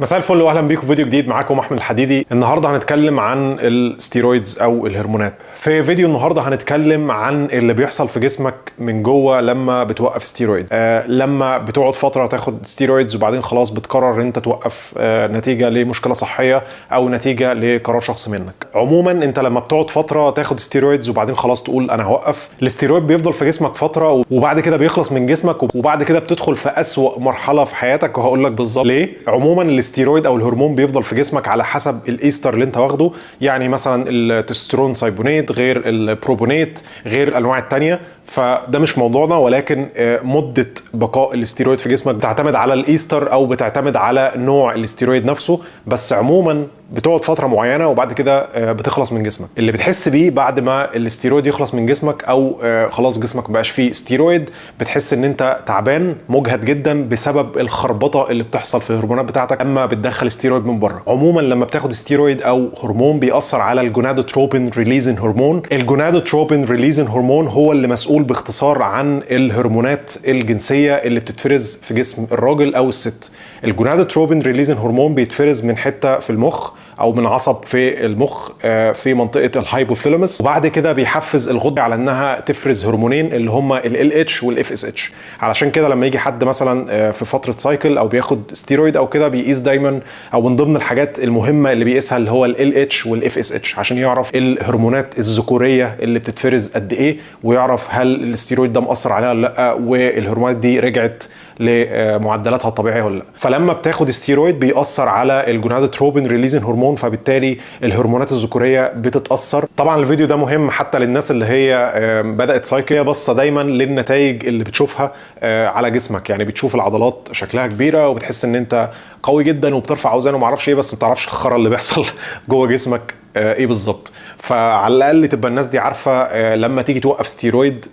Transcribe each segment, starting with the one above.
مساء الفل واهلا بيكم في فيديو جديد. معاكم احمد الحديدي. النهارده هنتكلم عن الستيرويدز او الهرمونات. في فيديو النهارده هنتكلم عن اللي بيحصل في جسمك من جوه لما بتوقف ستيرويد. لما بتقعد فتره تاخد ستيرويدز وبعدين خلاص بتقرر انت توقف نتيجه لمشكله صحيه او نتيجه لقرار شخصي منك. عموما انت لما بتقعد فتره تاخد ستيرويدز وبعدين خلاص تقول انا هوقف، الستيرويد بيفضل في جسمك فتره وبعد كده بيخلص من جسمك وبعد كده بتدخل في اسوأ مرحله في حياتك، وهقول لك بالظبط ليه. عموما الستيرويد او الهرمون بيفضل في جسمك على حسب الايستر اللي انت واخده، يعني مثلا التسترون سايبونيت غير البروبونيت غير الانواع الثانيه، فده مش موضوعنا. ولكن مده بقاء الاستيرويد في جسمك بتعتمد على الايستر او بتعتمد على نوع الاستيرويد نفسه، بس عموما بتقعد فتره معينه وبعد كده بتخلص من جسمك. اللي بتحس بيه بعد ما الاستيرويد يخلص من جسمك او خلاص جسمك مبقاش فيه ستيرويد، بتحس ان انت تعبان مجهد جدا بسبب الخربطه اللي بتحصل في الهرمونات بتاعتك اما بتدخل ستيرويد من بره. عموما لما بتاخد ستيرويد او هرمون بيأثر على الجونادوتروبين ريليزين هرمون. الجونادوتروبين ريليزين هرمون هو اللي مسؤول باختصار عن الهرمونات الجنسيه اللي بتتفرز في جسم الراجل او الست. الجونادوتروبين ريليزين هرمون بيتفرز من حته في المخ او من عصب في المخ في منطقه الهايبوثالاموس، وبعد كده بيحفز الغده على انها تفرز هرمونين اللي هما ال LH وال FSH. علشان كده لما يجي حد مثلا في فتره سايكل او بياخد ستيرويد او كده بيقيس دايما، او من ضمن الحاجات المهمه اللي بيقيسها اللي هو ال LH وال FSH عشان يعرف الهرمونات الذكوريه اللي بتتفرز قد ايه، ويعرف هل الستيرويد ده مأثر عليها ولا لا، والهرمونات دي رجعت لمعدلاتها الطبيعيه ولا لا. فلما بتاخد ستيرويد بيأثر على الجونادوتروبين ريليزين هرمون، فبالتالي الهرمونات الذكوريه بتتأثر. طبعا الفيديو ده مهم حتى للناس اللي هي بدأت سايكل، بص دايما للنتائج اللي بتشوفها على جسمك. يعني بتشوف العضلات شكلها كبيره وبتحس ان انت قوي جدا وبترفع اوزان وما اعرفش ايه، بس ما تعرفش الخرا اللي بيحصل جوه جسمك ايه بالظبط. فعلى الاقل تبقى الناس دي عارفه لما تيجي توقف ستيرويد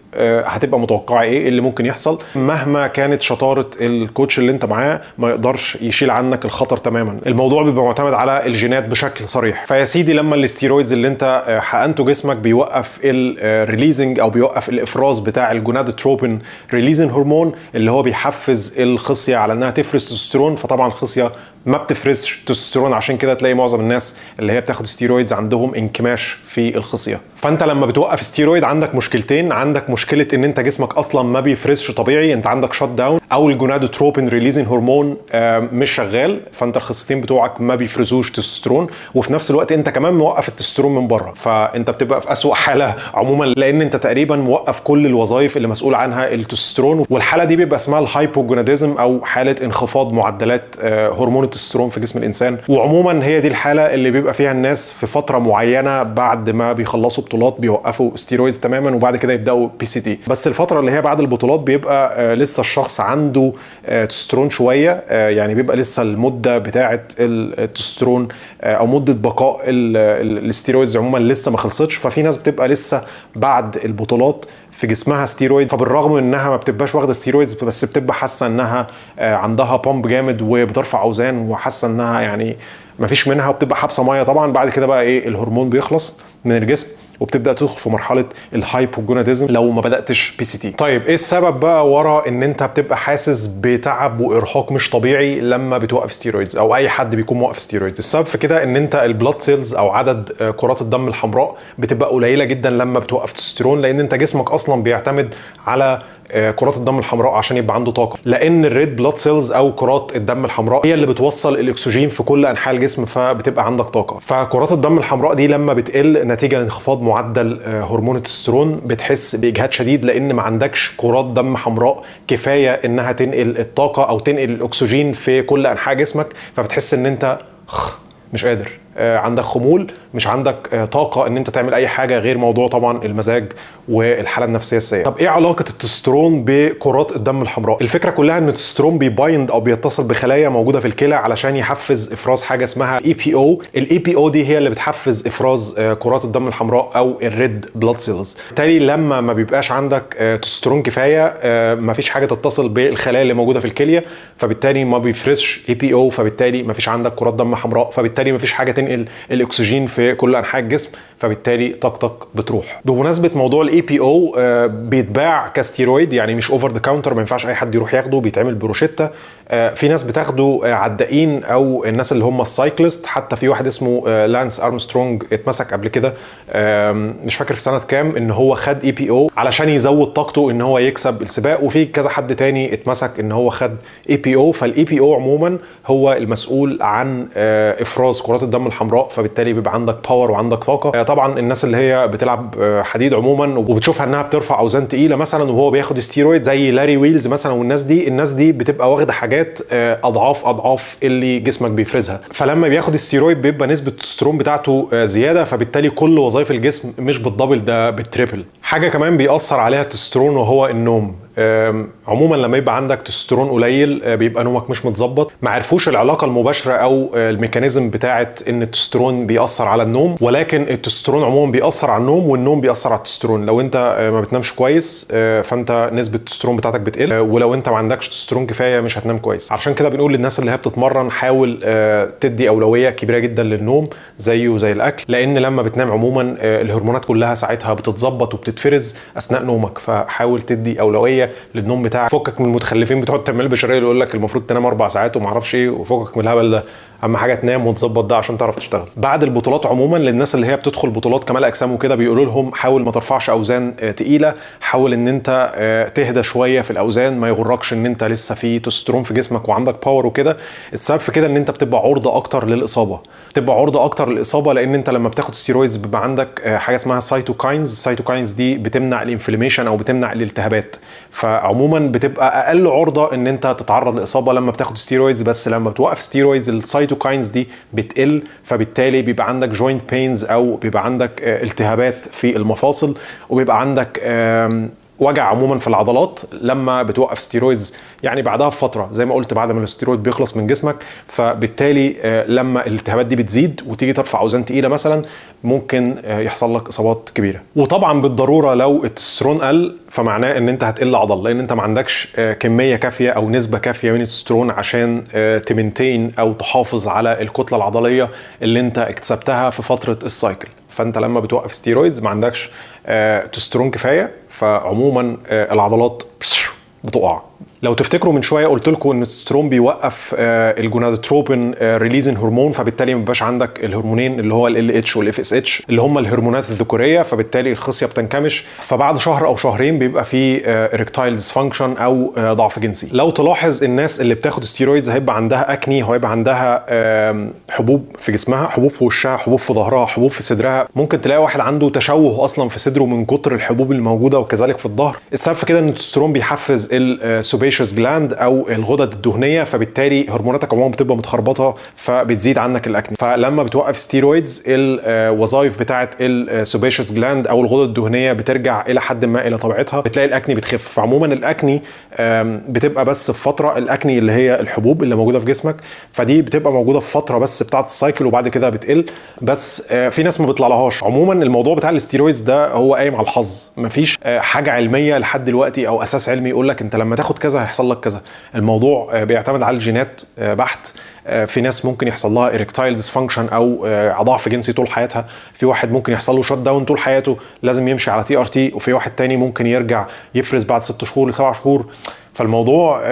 هتبقى متوقعه ايه اللي ممكن يحصل. مهما كانت شطاره الكوتش اللي انت معاه ما يقدرش يشيل عنك الخطر تماما. الموضوع بيبقى معتمد على الجينات بشكل صريح. فيا سيدي لما الستيرويدز اللي انت حقنته جسمك بيوقف الريليزنج او بيوقف الافراز بتاع الجونادوتروبين ريليزن هرمون اللي هو بيحفز الخصيه على انها تفرز تستوستيرون، فطبعا الخصيه ما بتفرزش تستوستيرون، عشان كده تلاقي معظم الناس اللي هي بتاخد ستيرويدز عندهم انكماش في الخصيه. فانت لما بتوقف ستيرويد عندك مشكلتين. عندك مشكله ان انت جسمك اصلا ما بيفرزش طبيعي، انت عندك شات داون، او الجونادوتروبين ريليزين هرمون مش شغال، فانت الخصيتين بتوعك ما بيفرزوش تستوستيرون، وفي نفس الوقت انت كمان موقف التستوستيرون من بره، فانت بتبقى في اسوأ حاله عموما، لان انت تقريبا موقف كل الوظائف اللي مسؤول عنها التستوستيرون. والحاله دي بيبقى اسمها الهايبوجوناديزم او حاله انخفاض معدلات هرمون التستوستيرون في جسم الانسان. وعموما هي دي الحاله اللي بيبقى فيها الناس في فتره معينه بعد ما بيخلصوا بطولات بيوقفوا ستيرويدز تماما وبعد كده يبداوا PCT. بس الفتره اللي هي بعد البطولات بيبقى لسه الشخص عنده تستوستيرون شويه، يعني بيبقى لسه المده بتاعه التستوستيرون او مده بقاء الستيرويدز عموما لسه ما خلصتش. ففي ناس بتبقى لسه بعد البطولات في جسمها ستيرويد، فبالرغم انها ما بتبقاش واخده ستيرويدز بس بتبقى حاسه انها عندها بامب جامد وبترفع اوزان وحاسه انها يعني ما فيش منها، وبتبقى حابسه ميه. طبعا بعد كده بقى ايه، الهرمون بيخلص من الجسم وبتبدا تدخل في مرحله الهايبوجوناديزم لو ما بداتش PCT. طيب ايه السبب بقى ورا ان انت بتبقى حاسس بتعب وارهاق مش طبيعي لما بتوقف ستيرويدز او اي حد بيكون موقف ستيرويدز؟ السبب في كده ان انت البلاد سيلز او عدد كرات الدم الحمراء بتبقى قليله جدا لما بتوقف تستوستيرون، لان انت جسمك اصلا بيعتمد على كرات الدم الحمراء عشان يبقى عنده طاقه، لان الريد بلاد سيلز او كرات الدم الحمراء هي اللي بتوصل الاكسجين في كل انحاء الجسم، فبتبقى عندك طاقه. فكرات الدم الحمراء دي لما بتقل نتيجه لانخفاض معدل هرمون التستوستيرون بتحس باجهاد شديد، لان ما عندكش كرات دم حمراء كفايه انها تنقل الطاقه او تنقل الاكسجين في كل انحاء جسمك، فبتحس ان انت مش قادر، عندك خمول، مش عندك طاقه ان انت تعمل اي حاجه غير موضوع طبعا المزاج والحاله النفسيه السيئه. طب ايه علاقه التستوستيرون بكرات الدم الحمراء؟ الفكره كلها ان التستوستيرون بيبايند او بيتصل بخلايا موجوده في الكلى علشان يحفز افراز حاجه اسمها EPO. الEPO دي هي اللي بتحفز افراز كرات الدم الحمراء او الريد بلاد سيلز. بالتالي لما ما بيبقاش عندك تستوستيرون كفايه ما فيش حاجه تتصل بالخلايا اللي موجوده في الكليه، فبالتالي ما بيفرزش EPO، فبالتالي ما فيش عندك كرات دم حمراء، فبالتالي ما فيش حاجه تنقل الاكسجين في كل انحاء الجسم، فبالتالي طاقتك بتروح. بمناسبه موضوع الاي بي او، بيتباع كستيرويد، يعني مش اوفر ذا كاونتر، ما ينفعش اي حد يروح ياخده، بيتعمل بروشيتا. في ناس بتاخده عدائين او الناس اللي هم السايكلست. حتى في واحد اسمه لانس ارمسترونج اتمسك قبل كده، مش فاكر في سنه كام، ان هو خد اي بي او علشان يزود طاقته ان هو يكسب السباق. وفي كذا حد تاني اتمسك ان هو خد اي بي او. فالاي بي او عموما هو المسؤول عن افراز كرات الدم الحمراء، فبالتالي بيبقى عندك باور وعندك طاقه. طبعا الناس اللي هي بتلعب حديد عموما وبتشوفها انها بترفع اوزان تقيله مثلا وهو بياخد ستيرويد زي لاري ويلز مثلا، والناس دي بتبقى واخده حاجات اضعاف اللي جسمك بيفرزها. فلما بياخد الستيرويد بيبقى نسبه التستوستيرون بتاعته زياده، فبالتالي كل وظائف الجسم مش بالدبل، ده بالتريبل. حاجه كمان بيأثر عليها التستوستيرون وهو النوم. عموما لما يبقى عندك تستوستيرون قليل بيبقى نومك مش متظبط. ما عرفوش العلاقه المباشره او الميكانيزم بتاعت ان التستوستيرون بيأثر على النوم، ولكن التستوستيرون عموما بيأثر على النوم والنوم بيأثر على التستوستيرون. لو انت ما بتنامش كويس فانت نسبه التستوستيرون بتاعتك بتقل، ولو انت ما عندكش تستوستيرون كفايه مش هتنام كويس. عشان كده بنقول للناس اللي هي بتتمرن حاول تدي اولويه كبيره جدا للنوم زيه زي الاكل، لان لما بتنام عموما الهرمونات كلها ساعتها بتتظبط وبتتفرز اثناء نومك. فحاول تدي اولويه للنوم بتاعك. فكك من المتخلفين بتوع التنميه البشريه اللي يقول لك المفروض تنام 4 ساعات وما اعرفش ايه، وفكك من الهبل ده. اهم حاجه تنام وتظبط ده عشان تعرف تشتغل. بعد البطولات عموما للناس اللي هي بتدخل بطولات كمال اجسام وكده بيقولوا لهم حاول ما ترفعش اوزان تقيله، حاول ان انت تهدى شويه في الاوزان، ما يغركش ان انت لسه في تستوستيرون في جسمك وعندك باور وكده. السبب في كده ان انت بتبقى عرضه اكتر للاصابه، لان انت لما بتاخد ستيرويدز بيبقى عندك حاجه اسمها سايتوكاينز. السايتوكاينز دي بتمنع الانفلاميشن او بتمنع الالتهابات، فعموما بتبقى اقل عرضه ان انت تتعرض لاصابه لما بتاخد ستيرويدز. بس لما بتوقف ستيرويدز السايتوكاينز دي بتقل، فبالتالي بيبقى عندك جوينت بينز او بيبقى عندك التهابات في المفاصل، وبيبقى عندك وجع عموما في العضلات لما بتوقف ستيرويدز. يعني بعدها بفتره زي ما قلت بعد ما الستيرويد بيخلص من جسمك، فبالتالي لما الالتهابات دي بتزيد وتيجي ترفع اوزان تقيله مثلا ممكن يحصل لك اصابات كبيره. وطبعا بالضروره لو التستوستيرون قل فمعناه ان انت هتقل عضل، لان انت ما عندكش كميه كافيه او نسبه كافيه من التستوستيرون عشان تمنتين او تحافظ على الكتله العضليه اللي انت اكتسبتها في فتره السايكل. فانت لما بتوقف ستيرويدز ما عندكش تستوستيرون كفايه، فعموما العضلات بتقع. لو تفتكروا من شويه قلت لكم ان التستوستيرون بيوقف الجونادوتروبين ريليزن هرمون، فبالتالي ما بيبقاش عندك الهرمونين اللي هو ال اتش والاف اس اتش اللي هم الهرمونات الذكوريه، فبالتالي الخصيه بتنكمش. فبعد شهر او شهرين بيبقى في اريكتايل ديسفانكشن او ضعف جنسي. لو تلاحظ الناس اللي بتاخد ستيرويدز هيبقى عندها اكني، هيبقى عندها حبوب في جسمها، حبوب في وشها، حبوب في ظهرها، حبوب في صدرها. ممكن تلاقي واحد عنده تشوه اصلا في صدره من كتر الحبوب الموجوده، وكذلك في الظهر. السبب في كده ان التستوستيرون بيحفز السوبيشس جلاند او الغدد الدهنيه، فبالتالي هرموناتك عموما بتبقى متخربطه فبتزيد عنك الاكني. فلما بتوقف ستيرويدز الوظائف بتاعه السوبيشس جلاند او الغدد الدهنيه بترجع الى حد ما الى طبيعتها، بتلاقي الاكني بتخف. فعموما الاكني بتبقى بس في فتره، الاكني اللي هي الحبوب اللي موجوده في جسمك، فدي بتبقى موجوده في فتره بس بتاعه السايكل وبعد كده بتقل. بس في ناس ما بيطلعلهاش. عموما الموضوع بتاع الستيرويدز ده هو قايم على الحظ، مفيش حاجه علميه لحد دلوقتي او اساس علمي يقول لك انت لما تاخد كذا هيحصل لك كذا. الموضوع بيعتمد على الجينات بحت. في ناس ممكن يحصل لها إريكتايل ديسفانكشن او ضعف جنسي طول حياتها، في واحد ممكن يحصل له شوت داون طول حياته لازم يمشي على تي ار تي، وفي واحد تاني ممكن يرجع يفرز بعد 6 شهور ل7 شهور. فالموضوع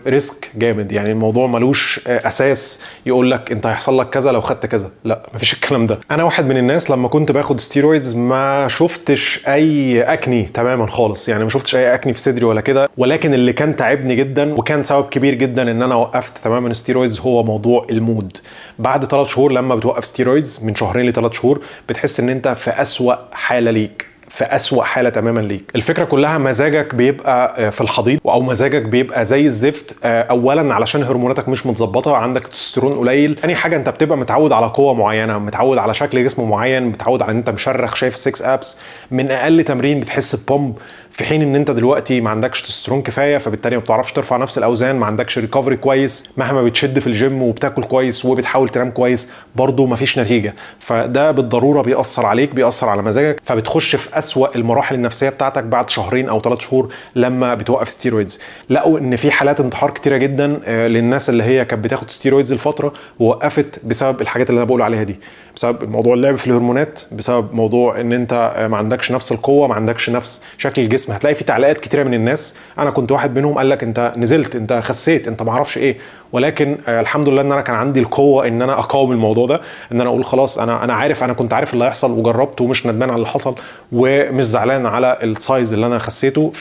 ريسك جامد، يعني الموضوع ملوش اساس يقول لك انت هيحصل لك كذا لو خدت كذا، لا مفيش الكلام ده. انا واحد من الناس لما كنت باخد ستيرويدز ما شفتش اي اكني تماما خالص، يعني ما شفتش اي اكني في صدري ولا كده. ولكن اللي كان تعبني جدا وكان سبب كبير جدا ان انا وقفت تماما ستيرويدز هو موضوع المود. بعد 3 شهور لما بتوقف ستيرويدز من 2 ل3 شهور بتحس ان انت في اسوأ حالة ليك، في أسوأ حالة تماما ليك. الفكرة كلها مزاجك بيبقى في الحضيض او مزاجك بيبقى زي الزفت. اولا علشان هرموناتك مش متظبطه، عندك تستوستيرون قليل. تاني حاجه انت بتبقى متعود على قوه معينه، متعود على شكل جسم معين، متعود على ان انت مشرخ شايف 6 ابس، من اقل تمرين بتحس ببومب. في حين ان انت دلوقتي ما عندكش تستوستيرون كفايه، فبالتالي ما بتعرفش ترفع نفس الاوزان، ما عندكش ريكفري كويس، مهما بتشد في الجيم وبتاكل كويس وبتحاول تنام كويس برضه ما فيش نتيجه. فده بالضروره بيأثر عليك، بيأثر على مزاجك، فبتخش في أسوأ المراحل النفسيه بتاعتك بعد شهرين او 3 شهور لما بتوقف ستيرويدز. لقوا ان في حالات انتحار كتيره جدا للناس اللي هي كانت بتاخد ستيرويدز الفتره ووقفت بسبب الحاجات اللي انا بقول عليها دي، بسبب موضوع اللعب في الهرمونات، بسبب موضوع ان انت ما عندكش نفس القوه، ما عندكش نفس شكل الجسم. هتلاقي في تعليقات كتيره من الناس، انا كنت واحد منهم، قال لك انت نزلت، انت خسيت، انت ما اعرفش ايه. ولكن الحمد لله ان انا كان عندي القوه ان انا اقاوم الموضوع ده، ان انا اقول خلاص انا عارف، انا كنت عارف اللي هيحصل وجربت ومش ندمان على اللي حصل ومش زعلان على السايز اللي انا خسيته،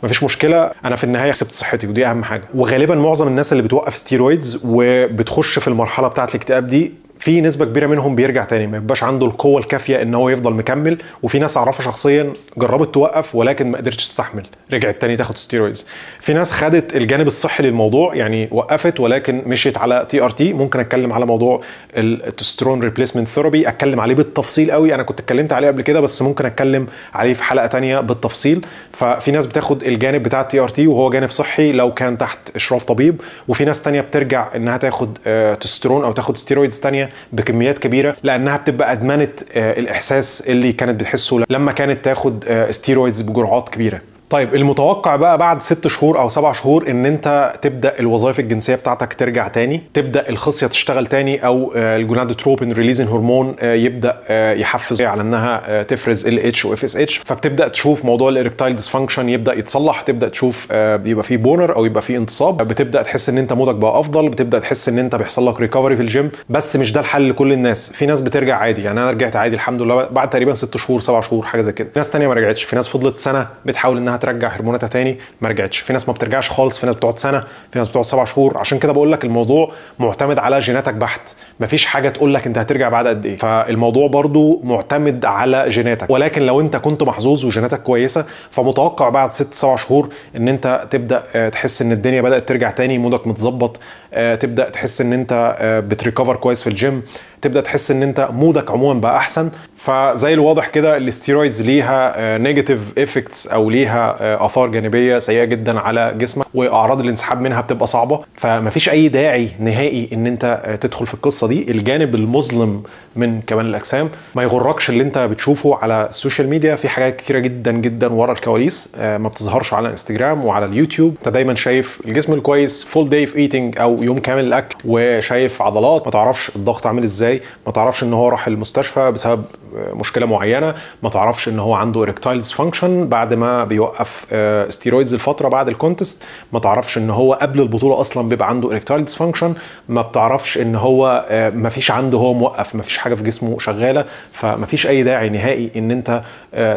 مفيش مشكله، انا في النهايه كسبت صحتي ودي اهم حاجه. وغالبا معظم الناس اللي بتوقف ستيرويدز وبتخش في المرحله بتاعه الاكتئاب دي، في نسبه كبيره منهم بيرجع تاني، ما يبقاش عنده القوه الكافيه ان هو يفضل مكمل. وفي ناس اعرفها شخصيا جربت توقف ولكن ما قدرتش تستحمل، رجعت تاني تاخد ستيرويدز. في ناس خدت الجانب الصحي للموضوع، يعني وقفت ولكن مشيت على تي ار تي. ممكن اتكلم على موضوع التستوستيرون ريبليسمنت ثيرابي، اتكلم عليه بالتفصيل قوي، انا كنت اتكلمت عليه قبل كده بس ممكن اتكلم عليه في حلقه تانية بالتفصيل. ففي ناس بتاخد الجانب بتاع التي ار تي وهو جانب صحي لو كان تحت اشراف طبيب، وفي ناس تانية بترجع انها تاخد تستوستيرون او تاخد ستيرويدز تانية بكميات كبيره، لانها بتبقى ادمنت الاحساس اللي كانت بتحسه لما كانت تاخد ستيرويدز بجرعات كبيره. طيب المتوقع بقى بعد 6 شهور او 7 شهور ان انت تبدا الوظائف الجنسيه بتاعتك ترجع تاني، تبدا الخصيه تشتغل تاني، او الجونادوتروبين ريليزن هرمون يبدا يحفز على انها تفرز ال اتش واف اس اتش، فبتبدا تشوف موضوع الاريكتايل ديسفانكشن يبدا يتصلح، تبدا تشوف يبقى في بونر او يبقى في انتصاب، بتبدا تحس ان انت مودك بقى افضل، بتبدا تحس ان انت بيحصل لك ريكفري في الجيم. بس مش ده الحل لكل الناس، في ناس بترجع عادي، يعني انا رجعت عادي الحمد لله بعد تقريبا 6 شهور 7 شهور حاجه زي كده. ناس تانية ما رجعتش، في ناس فضلت سنه بتحاول انها ترجع هرموناتها تاني ما رجعتش، في ناس ما بترجعش خالص، في ناس بتقعد سنه، في ناس بتقعد 7 شهور. عشان كده بقول لك الموضوع معتمد على جيناتك بحت، مفيش حاجه تقول لك انت هترجع بعد قد ايه، فالموضوع برضو معتمد على جيناتك. ولكن لو انت كنت محظوظ وجيناتك كويسه فمتوقع بعد 6 7 شهور ان انت تبدا تحس ان الدنيا بدات ترجع تاني، مودك متظبط، تبدا تحس ان انت بتريكفر كويس في الجيم، تبدا تحس ان انت مودك عموما بقى احسن. فزي الواضح كده الاستيرويدز ليها نيجاتيف افكتس او ليها اثار جانبيه سيئه جدا على جسمك، واعراض الانسحاب منها بتبقى صعبه، فمفيش اي داعي نهائي ان انت تدخل في القصه دي. الجانب المظلم من كمال الاجسام ما يغركش اللي انت بتشوفه على السوشيال ميديا، في حاجات كتيره جدا جدا ورا الكواليس ما بتظهرش على الانستجرام وعلى اليوتيوب. انت دايما شايف الجسم الكويس فول داي في ايتنج او يوم كامل الاكل، وشايف عضلات، ما تعرفش الضغط عامل ازاي، ما تعرفش ان هو راح المستشفى بسبب مشكله معينه، ما تعرفش ان هو عنده اريكتايل ديسفانكشن بعد ما بيوقف ستيرويدز الفتره بعد الكونتست، ما تعرفش ان هو قبل البطوله اصلا بيبقى عنده اريكتايل ديسفانكشن، ما بتعرفش ان هو ما فيش عنده، هو موقف، ما فيش حاجه في جسمه شغاله. فما فيش اي داعي نهائي ان انت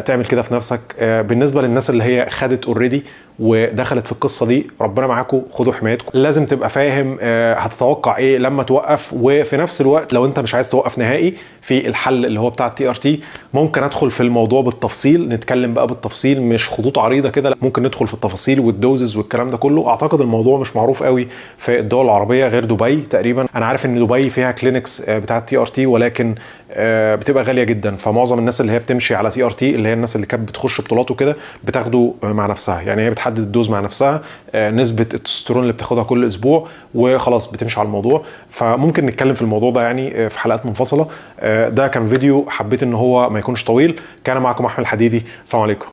تعمل كده في نفسك. بالنسبه للناس اللي هي خدت اوريدي ودخلت في القصه دي، ربنا معاكم، خدوا حمايتكم. لازم تبقى فاهم هتتوقع ايه لما توقف، وفي نفس الوقت لو انت مش عايز توقف نهائي، في الحل اللي هو بتاع التي ار تي ممكن ادخل في الموضوع بالتفصيل، نتكلم بقى بالتفصيل مش خطوط عريضه كده، لا ممكن ندخل في التفاصيل والدوزز والكلام ده كله. اعتقد الموضوع مش معروف قوي في الدول العربيه غير دبي تقريبا. انا عارف ان دبي فيها كلينكس بتاعه التي ار تي ولكن بتبقى غاليه جدا، فمعظم الناس اللي هي بتمشي على تي ار تي اللي هي الناس اللي كانت بتخش بطولات وكده بتاخده مع نفسها، يعني هي بتحدد الدوز مع نفسها، نسبه التستوستيرون اللي بتاخدها كل اسبوع وخلاص بتمشي على الموضوع. فممكن نتكلم في الموضوع ده يعني في حلقات منفصله. ده كان فيديو حبيت ان هو ما يكونش طويل. كان معكم احمد الحديدي، السلام عليكم.